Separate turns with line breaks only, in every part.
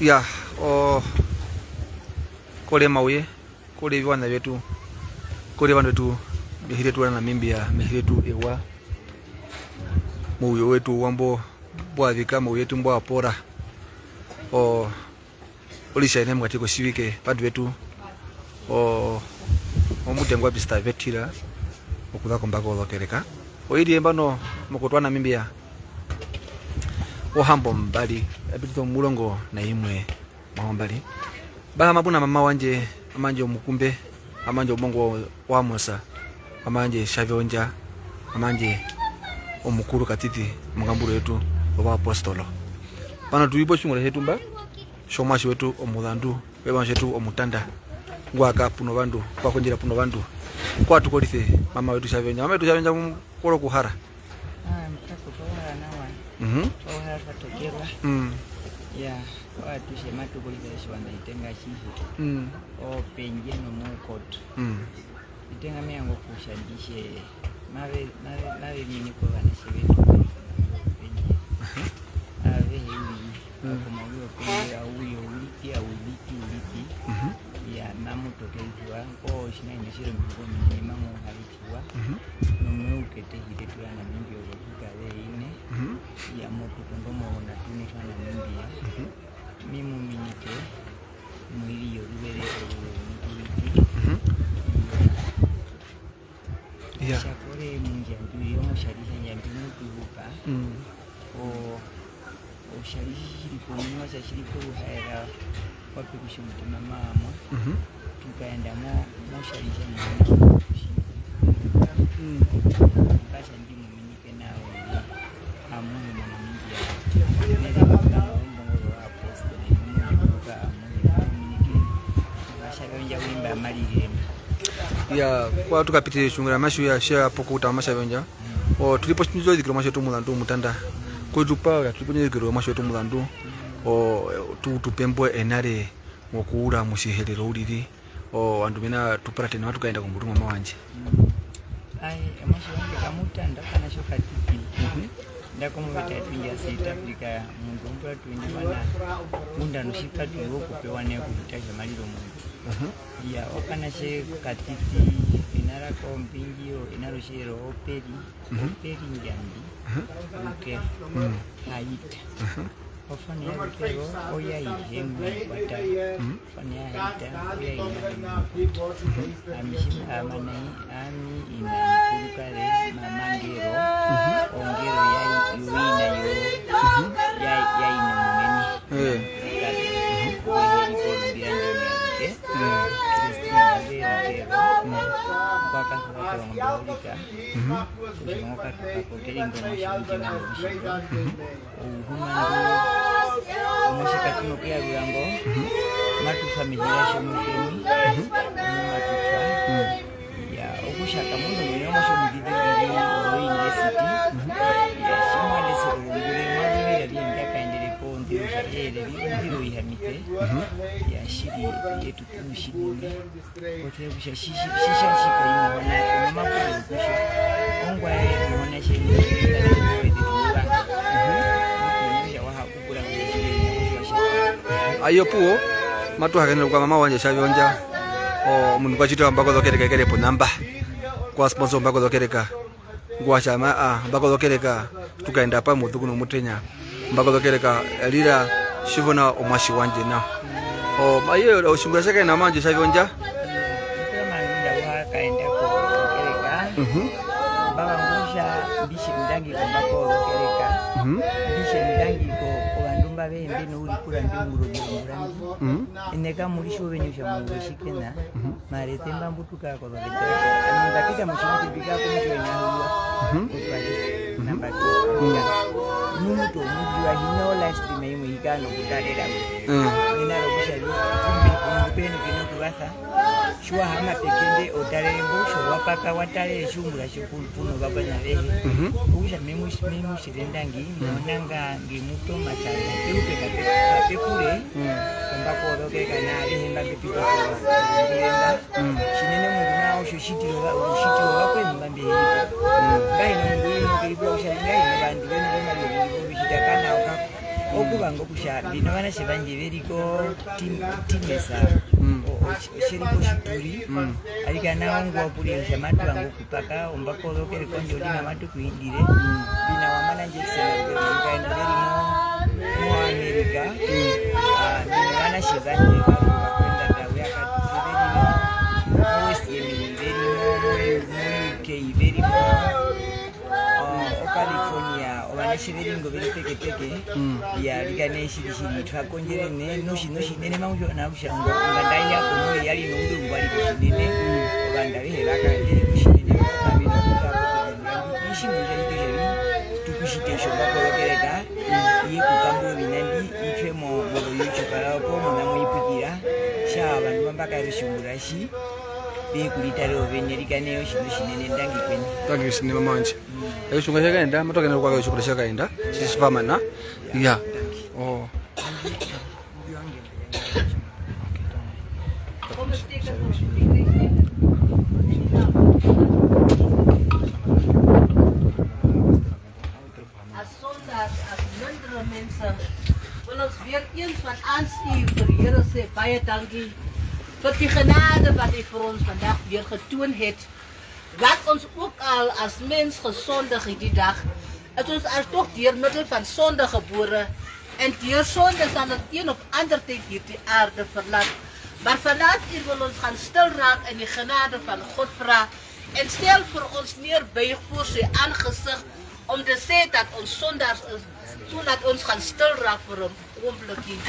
ya kole mauye kole viwana vyetu kole vandu wetu mihire tu na mimbia mihire tu ewa muyo wetu wambo bwa vika mauye tu mbwa pora olisha ine mwatiko sivike vandu wetu omutengwa pista vetira okuza kombako lokereka oiri embano mukutwana mimbia ohambo mbali abito mulongo na imwe mambali ba mabuna mama wanje amanje omukumbe amanje omongo wa Musa amanje Shavonja amanje omukuru katiti mugamburo yetu oba apostolo bana tuibo chungule hetumba shomashi wetu omudhandu webanje tu omutanda ngwaka puno bandu kwakonjera puno bandu kwa tukolife mama wetu Shavonja kolo kuhara
mtako kwa nawa kwa fatokerwa ya watu shematu kuliza wanda itenga shihi penje no mukoto itenga miango kushandishe mawe mini kwa wana shebetu penje ave hiwi kwa mawio penje auyo uliti ya mamu tokeitiwa kwa shina inashiro mkoni mamu haritiwa numeuke hidetu ya na mimbi ogotuka we ine ya motu kondomo na tunisha na mimbi ya mimu minike mwili yorubere mutuliti ya shakore munjambi yomusharisha njambi mutubuka o sharishi kunywa shashiriko haera wapi kushumutima mama tukaenda mo sharisha mwana kasha ndimu minike nawe amuni na mingi ya nenda mbongoro wa apostoli mungu amuni minike Shavonja wimba amalirema
ya kwa tukapite shungura mashu ya share pokuta Shavonja tulipo chinjo dikiro mashu tumulando mutanda kujupa ya tulipo dikiro mashu tumulando tupembo enare mokuura mushihelero uliri andu bena tuparate na watu kaenda kumbutu mama wanje
ai mashu wanje kamutanda kana shoka tipi ndako mubita twinja sita Afrika mungu mpwa twinja wana munda nushika tuwo kupewa ne kubitaje maliro mungu ya okana she katiti inara ko mpingio inaro shero operi njandi uke haita ofani ya kero oya ihemu bata ofani ya haita oya ihemu amishima amanai ami inakurukare mamangero ongero ya yuina yo ya inamumeni Baka kwa ngambika ngoka tukakoteringo mashiriki na mashirika umashika kino pia rulango matu familia shomukeni matufa ya okushaka muno mwenye mashomukidi wa university ya shimwa lese urungure mwaduwe ya biengia kaendele po ndiro shakele ndiro ihamite ya shiri yetu tushidini kote kusha shisha shika ina mama kwa kusha ongwa muona shiri
ayo puo matu hakanira kwa mama wanje Shavonja mundu kwachita mbako zokereka kere po namba kwa sponsor mbako zokereka ngwa chama mbako zokereka tukaenda pa muthuku no mutenya mbako zokereka lira shivona omwashi wanje na mayo oshungura shaka na manje Shavonja
kama nda wa kaenda ko zokereka baba ngusha bishi ndangi ko mbako zokereka bishi ndangi ko bandumba bembe no uri kura ndimuro ndimurandi eneka mulisho benyusha mu shikena mare temba mbutuka ko zokereka anibakita mushimiti bikako mushwenya huwa namba 2 muto mujua hino live stream yimu hikano kutalera nina robushali kumpeni kino kubasa shwa hama tekende otalere mbosho wapaka watale shumbula shikulu puno babanya lehe ubusha memu shirendangi nonanga ngimuto matanga yupe kapekure kambako roke kana lehe mbambe piko ngenda shinene mungu nao shoshitiro wakwe mbambe hipo ngai no mungu ino kilipo ushalingai mbandi bene bema bishita kana okubanga okusha bino banashe banje beriko timesa shiriko shituri alikana ongo apuliesha matu wangu kupaka ombako lokere konjo lina matu kuindire bina wamana njekisena mkaenda berimo mo Amerika bino banashe banje kwenda dawe akatufe berimo West Yemen berimo UK berimo California obanishe beringo beri peke ya ligane shiri twakonjere ne noshi nene mawujo na bushango ngandaya kono yali no ndungu bali kushine obanda behera ka iri kushine kabino kutako ishi mo jali tejeri tukushite shoba kologereka iyi kukambo binandi ife mo yucho para ko mo namo ipukira sha abantu bambaka rishumurashi kulitale obenyelikane oshinene ndangi kwenye
tangi shine mamanje shunga shakaenda matokana kwa chukula shakaenda shisvamana ya oh
As Sondag, as mindere mensen, wil ons weer eens van aanstuur vir die Here sê baie dankie vir die genade wat hy vir ons vandag weer getoon het. Wat ons ook al as mens gesondig het die dag, het ons as toch deur middel van sonde gebore en deur sonde sal het een of ander tyd hierdie aarde verlaat. Maar vanaf hier wil ons gaan stil raak en die genade van God vra en stel vir ons neer buig voor sy aangesig om te sê dat ons sondaars is, sodat ons gaan stil raak vir 'n oombliekie.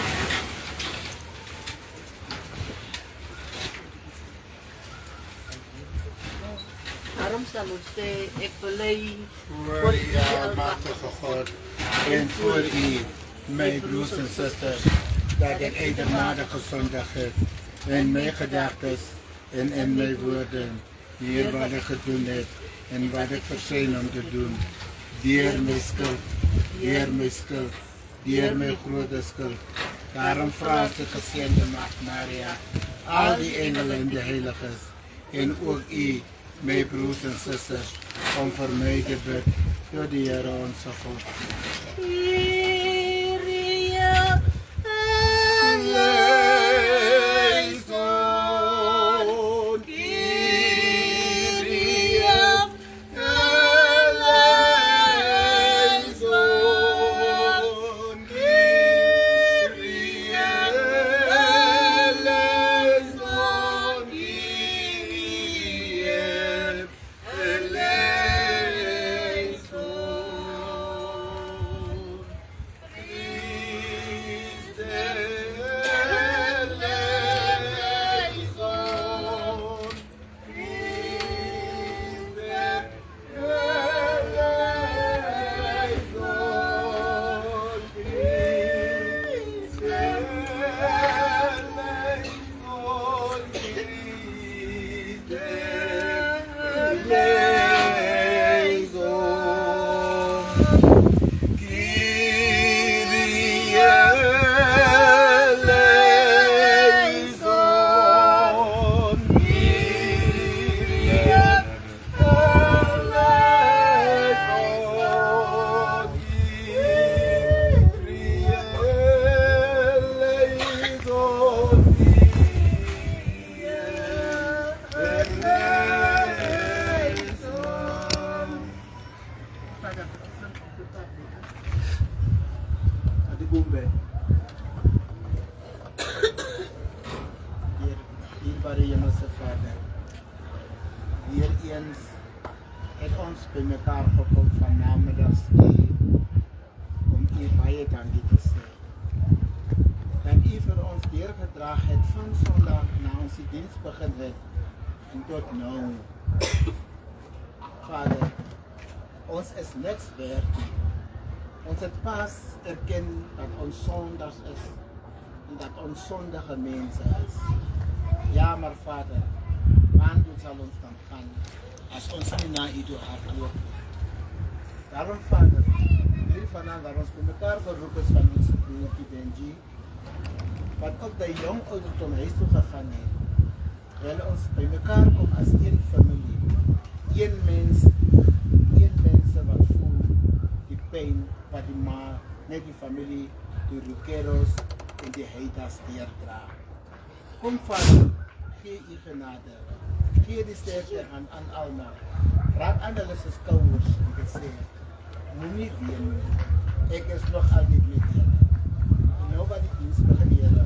Daarom sal ons sê, ek bely
voor U, almachtige God, en voor U, mijn broers en zusters, dat ik edelmatig gezondigd heb, in mijn gedachten en in mijn woorden, hier wat ik gedaan heb, en wat ik verzuim om te doen, dier mijn schuld, dier mijn schuld, dier mijn grote schuld. Daarom vraag de gezegende Maagd Maria, al die engelen en de heiligen, en ook U, mijn broers en zusters, om voor mij te bidden door de Heer onze God. Dierbare Hemelse Vader, weer eens het ons bij elkaar gekomen van namiddags om U baie dankie te sê. Dat U vir ons deurgedraag het van Sondag na ons die diens begin het en tot nou. Vader, ons is niks werd. Ons het pas erken dat ons sondags is en dat ons sondige mense is. Ja, maar Vader, waartoe sal ons dan gaan as ons nie na U toe hardloop? Daarom, Vader, hier vanaf waar ons met mekaar geroep is van ons broertjie Benji, wat op die jong ouderdom huis toe gegaan het, wil ons by mekaar kom as een familie, een mens wat voel die pyn wat die ma, net die familie de Lukeros en de Heidas deerdra. Kom Vader, gee u genade. Gee die sterkte aan Alma. Raak aan hulle se skouers en gesê, moenie ween nie. Ek is nog altyd met julle. En nou wat die diens begin, Here.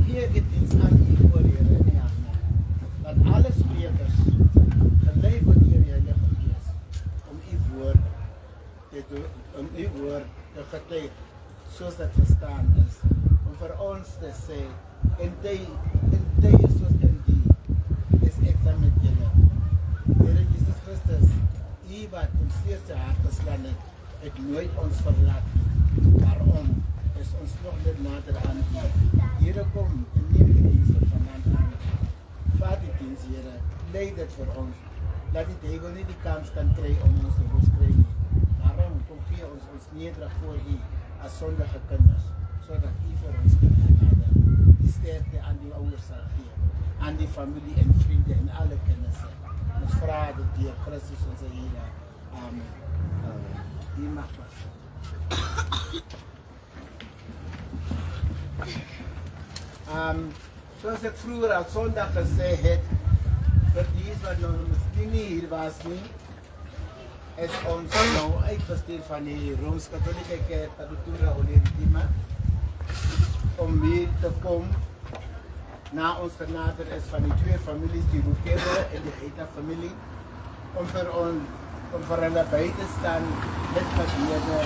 Gee die diens aan u voor, Here, in die hande. Dat alle sprekers gelei word deur die Heilige Gees om u woord te getuig soos dit gestaan is. Om vir ons te sê, en tye soos in die is ek dan met julle. Here Jesus Christus, u wat ons eerste hart geslaan het nooit ons verlaat nie. Daarom is ons nog net nader aan u. Here, kom en neem die diens vanaand aan. Vat die diens, Here, lei dit vir ons. Laat die duivel nie die kans kan kry om ons te loskry nie. Daarom kom gee ons nederig voor u as sondige kinders, sodat u vir ons kan genade. Die sterkte aan die ouers sal gee, aan die familie en vriende en alle kinders. Ons vra dit deur Christus onze Here. Amen. Die mag was. Zoals ik vroeger al zondag gezegd heb, voor die wat nog misschien niet hier was, is ons nou uitgestuurd van die Rooms-Katholieke Kerk, Tabutura Oneridima, om hier te komen. Na ons genader is van die twee families, die Lukero en die Geita-familie, om vir hulle by te staan met gebede,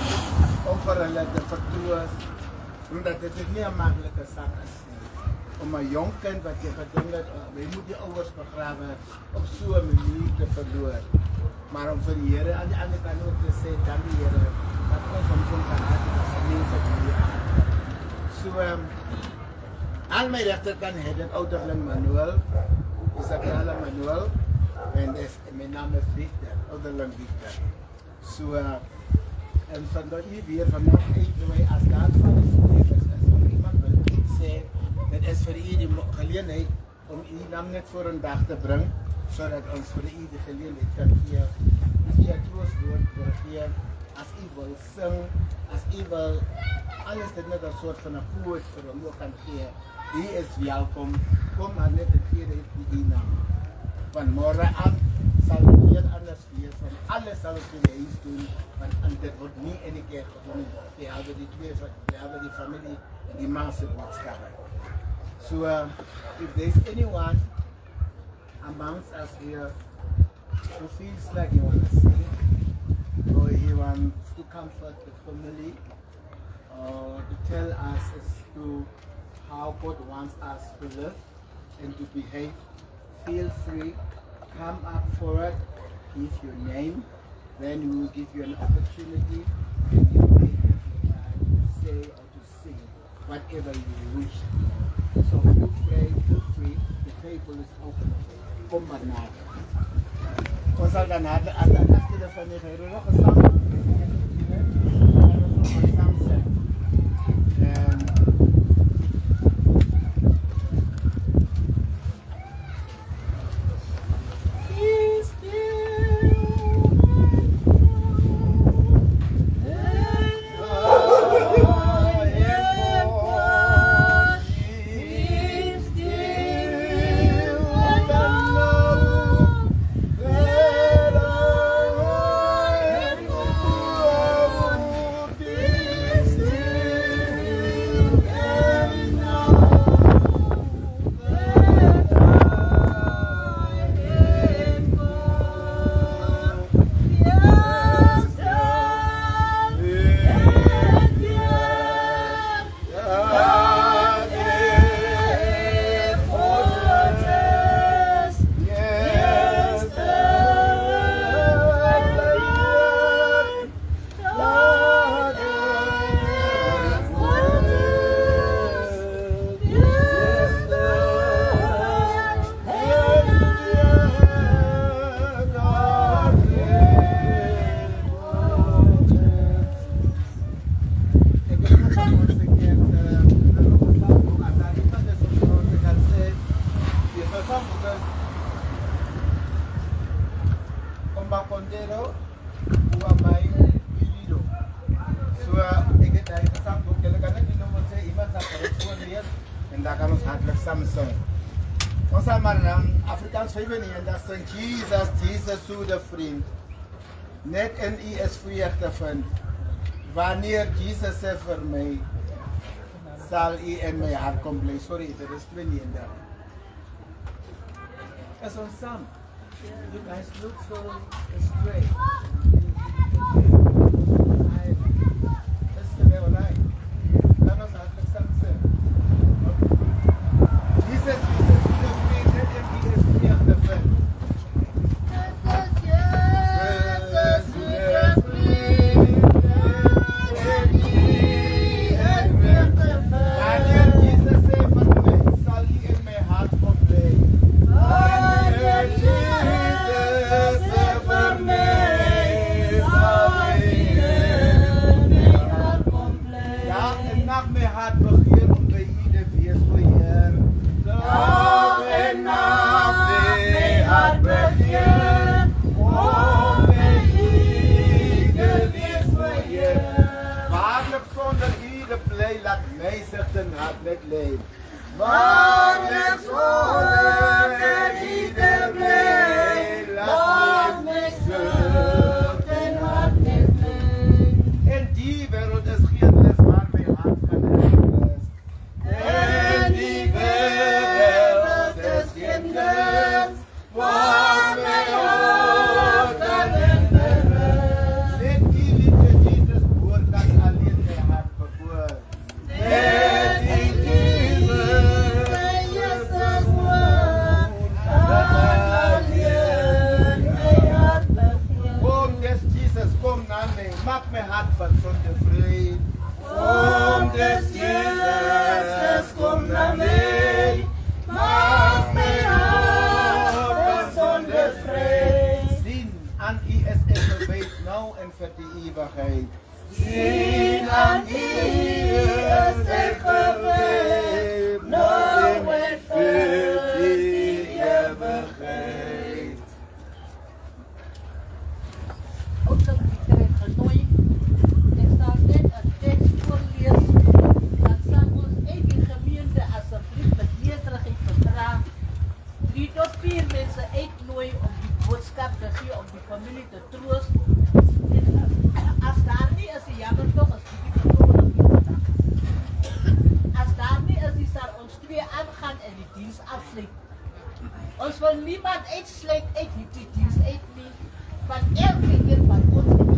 om vir hulle te vertroos, omdat dit nie 'n maklike saak is nie. Om 'n jong kind wat jy gedink het, jy moet die ouers begrawe, op so 'n manier te verloor. Maar om vir die Here aan die ander kant ook te sê, dankie Here, dat ons hom kon kan hê as 'n mens wat hier aan. So, aan my regterkant het ek ouderling Manuel, Isabella Manuel, en my naam is Victor, ouderling Victor. So, en van dat u weer vanaf uitnooi as daar van die sprekers is, of iemand wil iets sê, dit is vir u die geleentheid om u naam net voor een dag te bring, zodat ons vir u die geleentheid kan gee, as u 'n troostwoord wil gee, as u wil sing, as u wil, alles dit net 'n soort van 'n quote vir hom ook kan gee. U is welkom, kom maar net en gee dit die naam. Van môre aan sal dit heel anders wees, want alles sal ons in die huis doen, want dit word nie in die kerk gedoen, die familie, die man se boodskap. So, if there's anyone amongst us here who feels like he wants to sing, or he wants to comfort the family, or to tell us as to how God wants us to live and to behave, feel free, come up forward, give your name, then we will give you an opportunity and you may say or to sing whatever you wish. So feel free, the table is open. Kom maar nader. Ons sal dan nader aan die afskeid van die Here nog gesang. lees en daar kan ons hartelijk samen zingen. Ons zal maar Afrikaans 95 dat zingt Jesus, Jesus goede vriend. Net in u is vrede te vinden. Wanneer Jesus zegt voor mij, zal u in mijn hart komen blijven. Sorry, dat is 92. Dat is ons samen. You guys look so straight. Dat is de level line. Dan ons hartelijk samen zingen. Jesus, de vriend, net in u is vrede te vinden.
Ons wil niemand uitsluit uit die dienst uit nie, van elke een van ons in die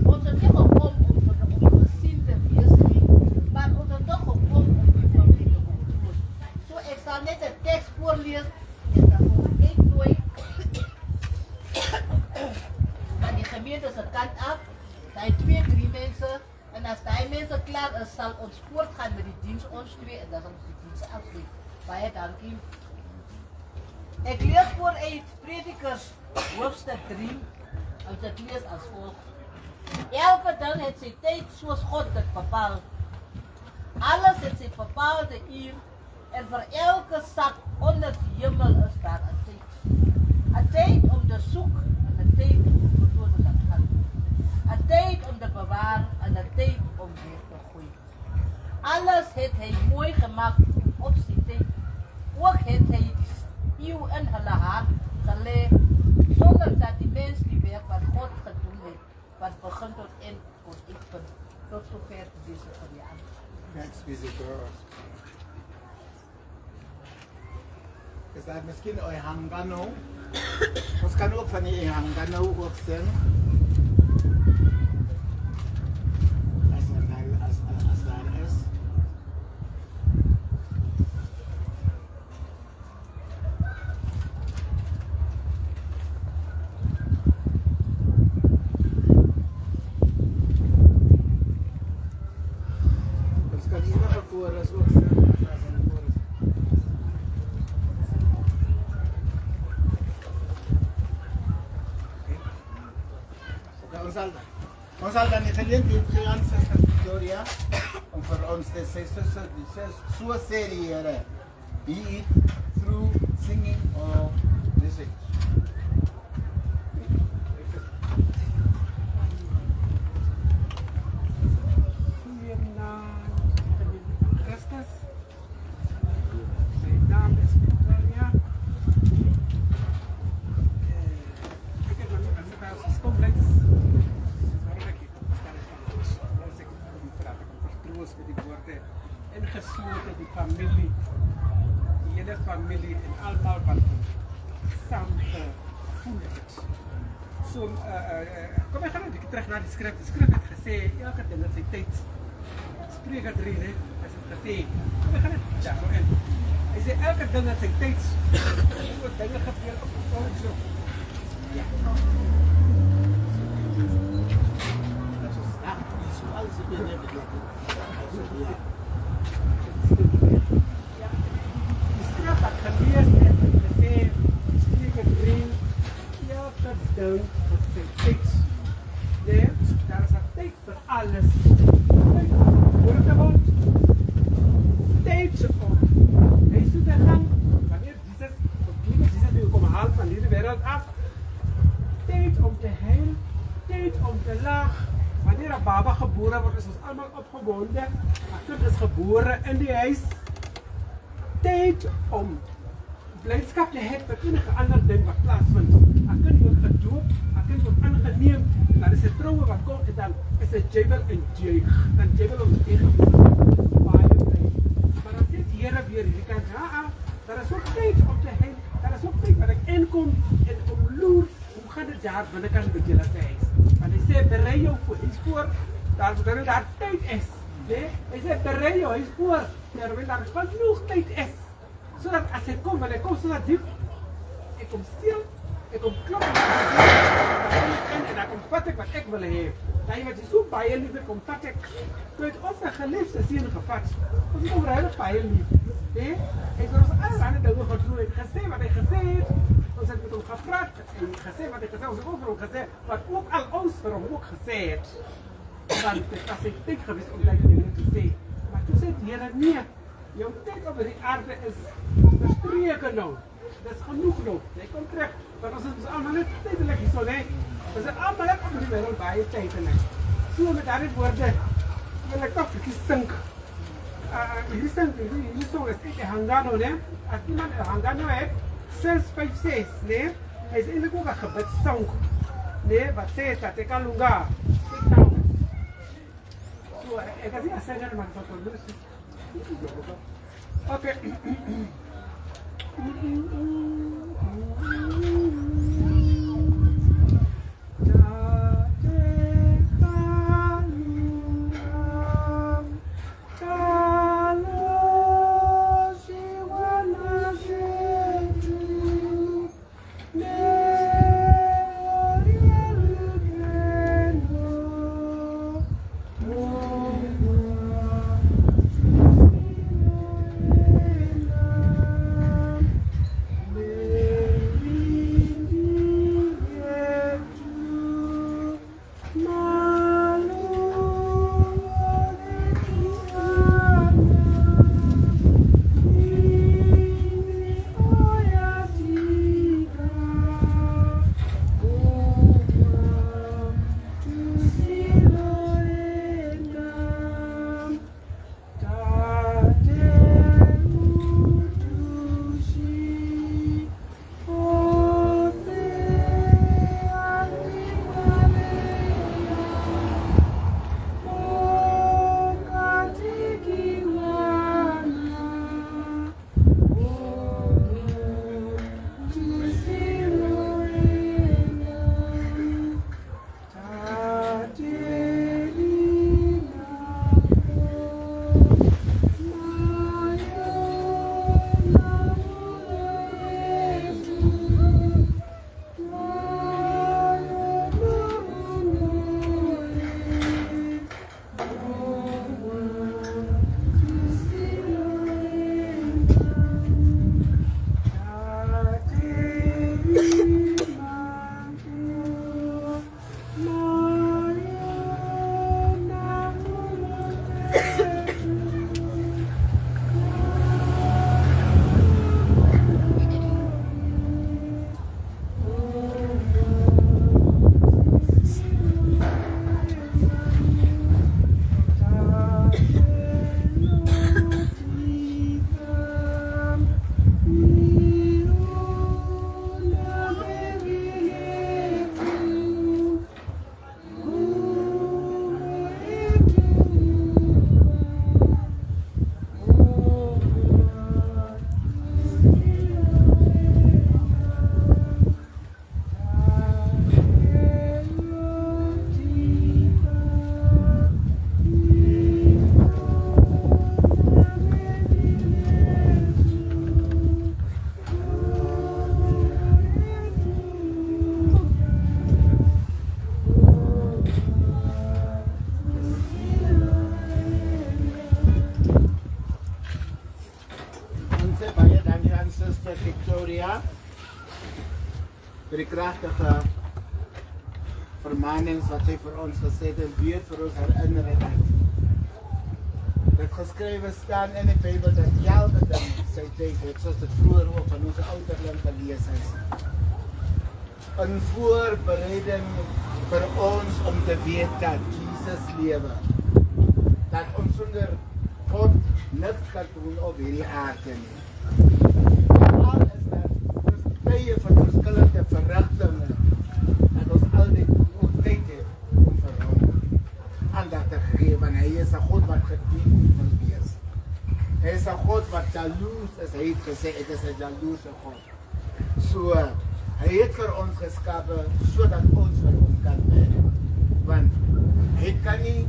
ons het nie gekom om gesien te wees nie, maar ons het toch gekom om die familie te ontmoet. So ek sal net 'n tekst voorlees en dan ons uitnooi van die gemeente se kant af, daai 2-3 mense, en as daai mense klaar is, sal ons voortgaan met die diens ons twee en dan ons die diens afsluit. Baie dankie. Ek lees voor uit Predikers hoofstuk 3, en dit lees as volg. Elke ding het sy tyd soos God dit bepaal. Alles het sy bepaalde uur, en vir elke sak onder die hemel is daar 'n tyd. 'n tyd om te soek, en 'n tyd om vertoon te gaan. 'n tyd om te bewaar, en 'n tyd om weer te gooi. Alles het hy mooi gemaak op sy tyd. Ook het hy die eeuw in hulle hart gelê, sonder dat die mens die werk wat God gedoen het, wat begin tot eind kon uitvind. Tot sover deze van die aan.
Next visitor. Is dat misschien Ehangano? Ons kan ook van die Ehangano ook zingen. Als daar is. Ons kan enige koorus ook zingen. Ons sal dan die geleentheid gee aan Suster Victoria om vir ons te sê, so sê die Here, be it through singing or music.
soos met die woorde ingesloten die familie, die hele familie en allemaal wat saam gevoel het. So, kom ek gaan een beetje terug naar die skrif. Die skrif het gesê, elke ding het sy tyd. Spreker 3, hè, is het gesê. Kom ek gaan het daar nou in. Hy sê, elke ding het sy tyd. So dinge gebeur op so. Ja. Die skrif wat gelees het, het gesê, Spreker 3, elke ding het sy tyd. Nee, daar is een tijd voor alles. Hoor het gewoon? Tijd om. Hij is te gaan, wanneer Jezus wil komen halen van deze wereld af. Tijd om te heilen, tijd om te lachen. Wanneer een baba geboren wordt, is ons allemaal opgewonden. Een kind is geboren in die huis. Tijd om blijdschap te hebben voor enige ander ding wat plaatsvindt. Een kind wordt gedoopt, een kind wordt aangeneemd. En dan is het trouwen wat komt en dan is het jebel en jeug. Dan jebel om de tegenwoordig. Baie blij. Maar dan zit hier weer die kant, daar is ook tijd om te heen. Daar is ook tijd waar ik inkom en omloer. Hoe gaat het daar binnenkant met jullie huis? Want hij zei, bereid jou voor iets voor, terwijl daar tijd is. Nee? Hij zei, bereid jou iets voor, terwijl daar genoeg tijd is. Zodat als hij komt, want hij komt zo naar diep, ik kom stil, ik kom kloppen, en dan komt vat ik wat ik wil hebben. Dan je wat je zo bij je lief, komt vat ik. Toen het onze geliefde zien gevat, ons is overal bij je lief. Nee? Hij is ons allerhande dingen gedaan, hij heeft gezegd wat hij gezegd heeft, ons heeft met hem gevraagd, en gezegd wat hij gezegd heeft, ons heeft over hem gezegd, wat ook al ons voor hem ook gezegd. Want het was een tijd geweest om dat dingen te zeggen. Maar toen zei de Heer, nee. Jouw tijd op die aarde is verstreken nou. Dat is genoeg nou. Jij komt terug. Maar als het allemaal net tijdelijk is zo, nee. We zijn allemaal net op die wereld bij je tijdelijk. Zo met daarin woorden wil ik toch een stunk. Jullie song is echt een hangano, nee. Als iemand een hangano heeft, 656, nee. Hij is eigenlijk ook een gebedssong. Nee, wat zegt dat? Ik kan lunga. Ik nou. Zo, ik kan niet zeggen, maar dat is wel okay.
Gloria vir die kragtige vermanings wat sy vir ons gesê het en weer vir ons herinnering het. Dit geskrywe staan in die Bybel dat elke ding sy tyd het, soos dit vroeër ook van ons ouderling gelees is. 'n voorbereiding vir ons om te weet dat Jesus lewe. Dat ons sonder God niks kan doen op hierdie aarde nie. Al is dat ons tye van verskillende verrigtinge dat ons altyd ook tyd het om vir hom aandag te gee, want hy is 'n God wat gedien wil wees. Hy is 'n God wat jaloers is. Hy het gesê ek is 'n jaloerse God. So hy het vir ons geskape sodat ons vir hom kan werk. Want hy kan nie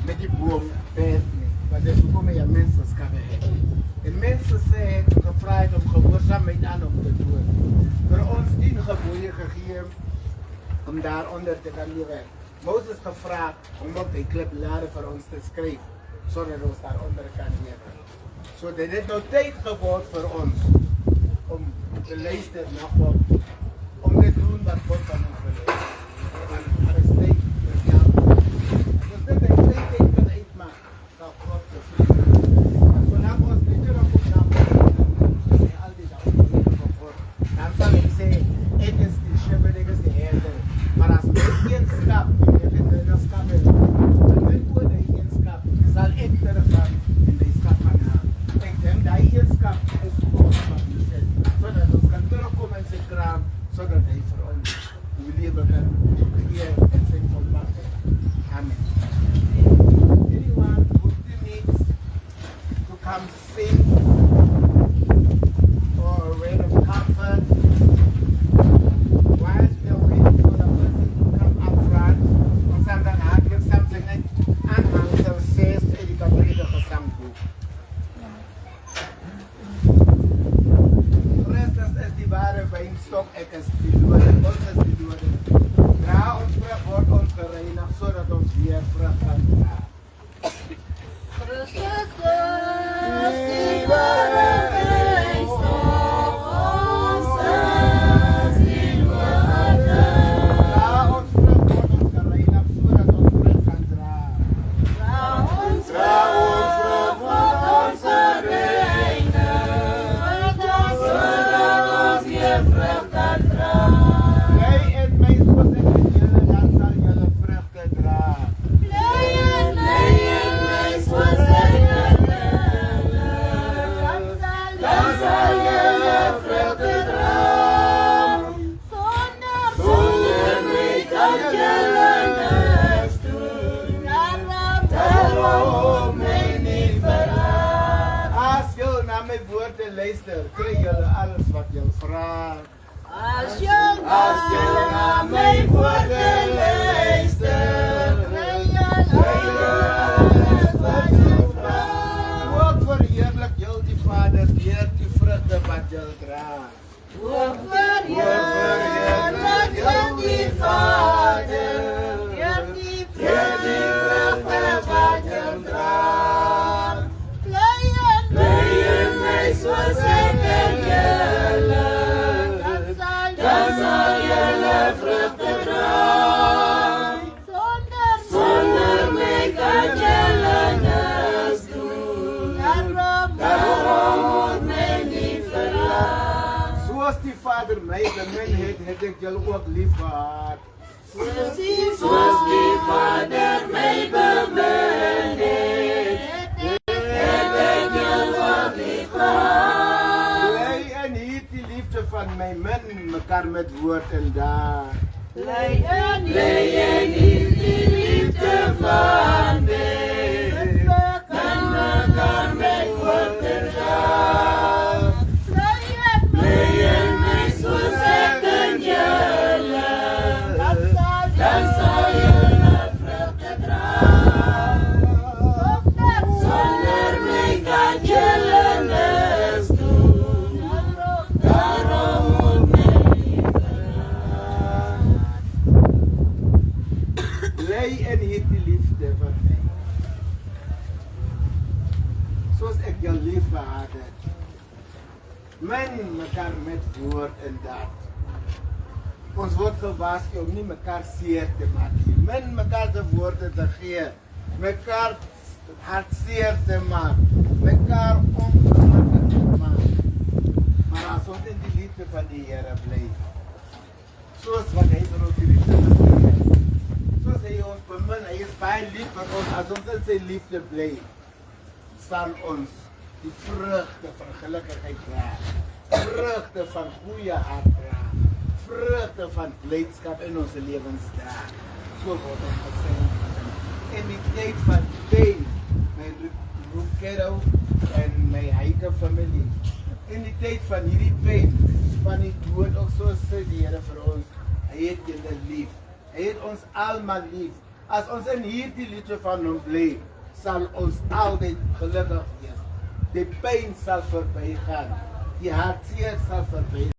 met die boom werk nie, want dit is hoekom hy 'n mens geskape het. En mense sê het gevra het om gehoorsaamheid aan hom te doen. Vir ons 10 gebooie gegee om daaronder te kan lewe. Moses gevra om op die klipblare vir ons te skryf, sodat ons daaronder kan lewe. So dit het nou tyd geword vir ons om te luister na God, om te doen wat God van ons wil hê. Want daar is tyd vir jou. As dit tyd kan uitmaak, dan God te vrienden. Zolang ons niet erop op na God, dan is altijd daarop van God. Dan zal ik zeggen, ik is de shepherd, ik is de herder. Maar als ik geen schap, ik heb een schap heb, dan ben ik de eigenschap, zal ik teruggaan in de schap gaan halen. Ik denk dat die schap is God wat u zegt, zodat ons kan terugkomen in zijn kraam, zodat hij voor ons uw leven kan creëren en zijn volmaken. Amen. Anyone who still needs to come sing or a word of comfort, whilst we are waiting for the person to come up front, ons dan aan give something aanhang sal sês in die kabrede gesangboek. Christus is die ware wijnstok, ek is die dode, ons is die dode. Dra ons vrug word ons gereinig, sodat ons weer vrug kan dra.
Christus is die ware wijnstok, ons is die dode.
Dra ons vrug word ons gereinig, sodat ons vrug kan dra.
Dra ons vrug word ons gereinig, sodat ons weer vrug kan dra.
Bly in my soos ek in julle, dan sal julle vrugte dra.
Bly in my soos ek in julle, dan sal julle vrugte dra. Sonder my kan julle niks doen, daarom my nie verlaat.
As jy na my woorde luister, kry julle alles wat jy vra.
As jy na my woorde luister, kry jy alles wat jy vra.
Ook verheerlik jy die Vader deur die vrugte wat jy dra.
Ook verheerlik jy die Vader deur die vrugte wat jy dra. Bly in my soos ek in julle, dan sal julle vrugte dra. Sonder my kan julle niks doen, daarom moet my nie verlaat.
Soos die Vader my bemin het, het ek julle ook lief gehad.
Soos die Vader my bemin het, het ek julle ook lief gehad.
Bly in hierdie liefde van my min, mekaar met woord en daad.
Bly in hierdie liefde van my, kan mekaar met woord en daad. Bly in my soos ek in julle, dan sal julle vrugte dra. Sonder my kan julle niks doen, daarom moet my nie verlaat.
Bly in hierdie liefde van my. Soos ek jou lief gehad het. Min mekaar met woord en daad. Ons word gewaarsku om nie mekaar seer te maak nie. Min mekaar se woorde te gee. Mekaar hartseer te maak. Mekaar ongelukkig te maak. Maar as ons in die liefde van die Here bly, soos wat hy vir ons die liefde gegee het, soos hy ons bemin, hy is baie lief vir ons, as ons in sy liefde bly, sal ons die vrugte van gelukkigheid dra, vrugte van goeie hart dra, vrugte van blydskap in ons lewens dra. So word ons geseën. In die tyd van pyn, my Rukero en my Heike familie, in die tyd van hierdie pyn, van die dood, ook so sê die Here vir ons, hy het julle lief, hy het ons almal lief. As ons in hierdie liefde van hom bly, sal ons altyd gelukkig wees. Die pyn sal verbygaan, die hartseer sal verbygaan.